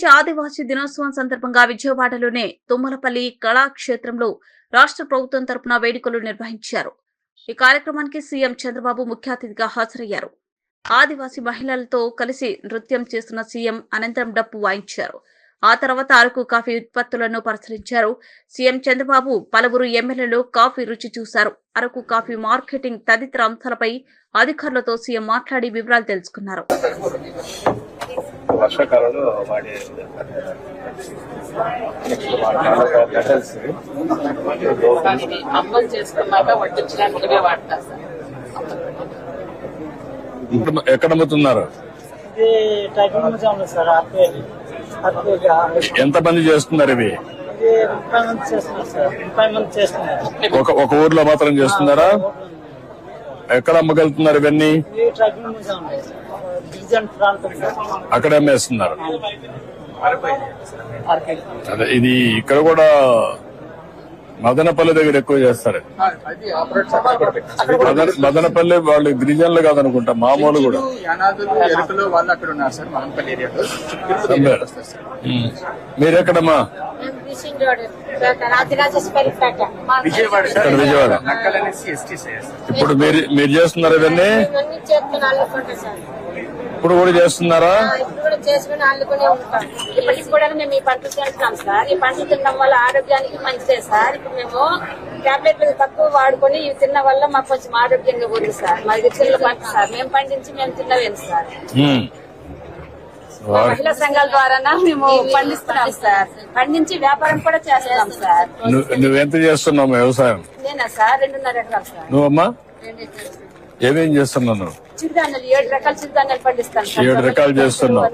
ప్రపంచ ఆదివాసీ దినోత్సవం సందర్భంగా విజయవాడలోనే తుమ్మలపల్లి కళాక్షేత్రంలో రాష్ట్ర ప్రభుత్వం తరపున వేడుకలు నిర్వహించారు. ఈ కార్యక్రమానికి సీఎం చంద్రబాబు ముఖ్య అతిథిగా హాజరయ్యారు. ఆదివాసీ మహిళలతో కలిసి నృత్యం చేస్తున్న సీఎం అనంతరం డప్పు వాయించారు. ఆ తర్వాత అరకు కాఫీ ఉత్పత్తులను పరిశీలించారు. సీఎం చంద్రబాబు పలువురు ఎమ్మెల్యేలు కాఫీ రుచి చూశారు. అరకు కాఫీ మార్కెటింగ్ తదితర అంశాలపై అధికారులతో సీఎం మాట్లాడి వివరాలు తెలుసుకున్నారు. వర్షాకాలంలో వాడే ఎక్కడ అమ్ముతున్నారు? ఎంత మంది చేస్తున్నారు ఇవి? ఒక ఊర్లో మాత్రం చేస్తున్నారా? ఎక్కడ అమ్మగలుగుతున్నారు ఇవన్నీ? అక్కడ అమ్మేస్తున్నారు. అదే ఇది ఇక్కడ కూడా మదనపల్లి దగ్గర ఎక్కువ చేస్తారు. మదనపల్లి వాళ్ళు గిరిజనులు కాదనుకుంటా, మామూలు కూడా. మీరెక్కడమ్మా? విజయవాడ. ఇప్పుడు మీరు చేస్తున్నారు ఇవన్నీ? ఇప్పుడు కూడా చేస్తున్నారా? చేసుకుని అల్లుకునే ఉంటాం. ఇప్పటికి కూడా మేము ఈ పంటలు తింటున్నాం సార్. ఈ పంటలు తినడం వల్ల ఆరోగ్యానికి మంచిదే సార్. ఇప్పుడు మేము టాబ్లెట్లు తక్కువ వాడుకొని ఇవి తిన్న వల్ల మాకు కొంచెం ఆరోగ్యంగా ఉంది సార్. మాది చిన్న పంట సార్. మేము పండించి మేము తిన్నవేం సార్. మహిళా సంఘాల ద్వారా మేము పండిస్తున్నాం సార్. పండించి వ్యాపారం కూడా చేస్తున్నాం సార్. నువ్వెంత చేస్తున్నావు వ్యవసాయం? నేనా సార్ 2.5 ఎకరాలు సార్. నువ్వమ్మా ఏమేం చేస్తున్నావు? చిరుధాన్యాలు 7 రకాల చిరుధాన్యాలు పండిస్తాను. 7 రకాలు చేస్తున్నావు.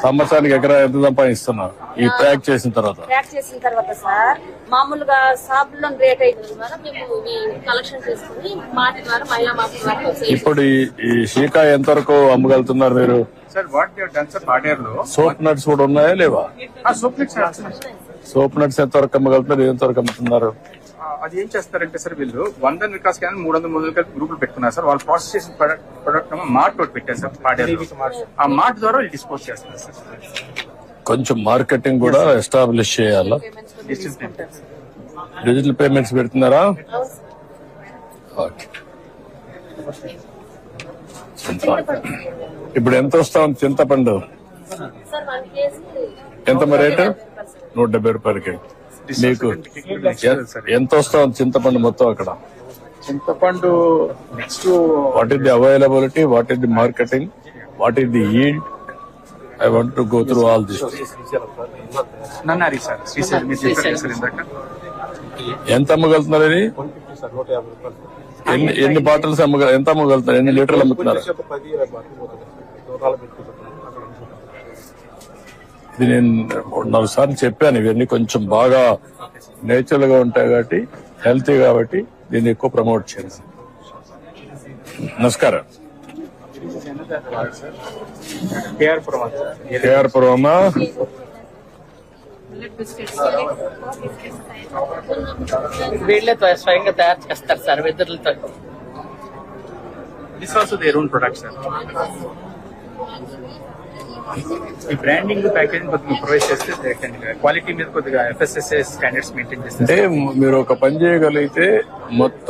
సంవత్సరానికి ఎకరా ఎంత సంపాదిస్తున్నావు ఈ ప్యాక్ చేసిన తర్వాత? ప్యాక్ చేసిన తర్వాత సార్ మామూలుగా సాబులో రేట్ అయిన ద్వారా మేము కలెక్షన్ చేసుకుని మార్కెట్ ద్వారా మహిళా మార్కెట్ ద్వారా. ఇప్పుడు ఈ షీకా ఎంత వరకు అమ్మగలుగుతున్నారు మీరు? సోప్ నట్స్ కూడా ఉన్నాయా లేవా? సోప్ నట్స్ ఎంత వరకు అమ్మగలుగుతున్నారు? ఎంత వరకు అమ్ముతున్నారు? అది ఏం చేస్తారంటే సార్ వీళ్ళు 100 వికాస్ కానీ 300 కలిపి గ్రూపులు పెట్టుకున్నారు సార్. వాళ్ళు ప్రాసెస్ చేసిన ప్రొడక్ట్ మార్ట్ ఒకటి పెట్టారు సార్. పాడేరు ఆ మార్ట్ ద్వారా వాళ్ళు డిస్పోజ్ చేస్తున్నారు సార్. కొంచెం మార్కెటింగ్ కూడా ఎస్టాబ్లిష్ చేయాలా? డిజిటల్ పేమెంట్స్ పెడుతున్నారా? ఇప్పుడు ఎంత వస్తా ఉంది చింతపండు? ఎంత మరి రేటు? 170 రూపాయలకి. మీకు ఎంత వస్తా ఉంది చింతపండు మొత్తం అక్కడ? చింతపండు next what is the availability, what is the marketing, what is the yield? I want to go through all this. ఎంత అమ్మగలుగుతున్నారు ఇది? ఎన్ని బాటిల్స్ ఎంత అమ్మగలుగుతున్నారు? ఎన్ని లీటర్లు అమ్ముతున్నారు? ఇది నేను 4 సార్లు చెప్పాను. ఇవన్నీ కొంచెం బాగా నేచురల్ గా ఉంటాయి కాబట్టి, హెల్తీ కాబట్టి దీన్ని ఎక్కువ ప్రమోట్ చేయాలి. నమస్కారం. కేఆర్ పురమా? వీళ్ళతో స్వయంగా తయారు చేస్తారు సార్, వెదురులతో. This also their own product sir. ఈ బ్రాండింగ్ ప్యాకేజింగ్ కొద్దిగా ప్రొవైడ్ చేస్తే క్వాలిటీ మీద కొద్దిగా FSSAI స్టాండర్డ్స్ మెయింటైన్ చేస్తే. అంటే మీరు ఒక పని చేయగలిగితే మొత్తం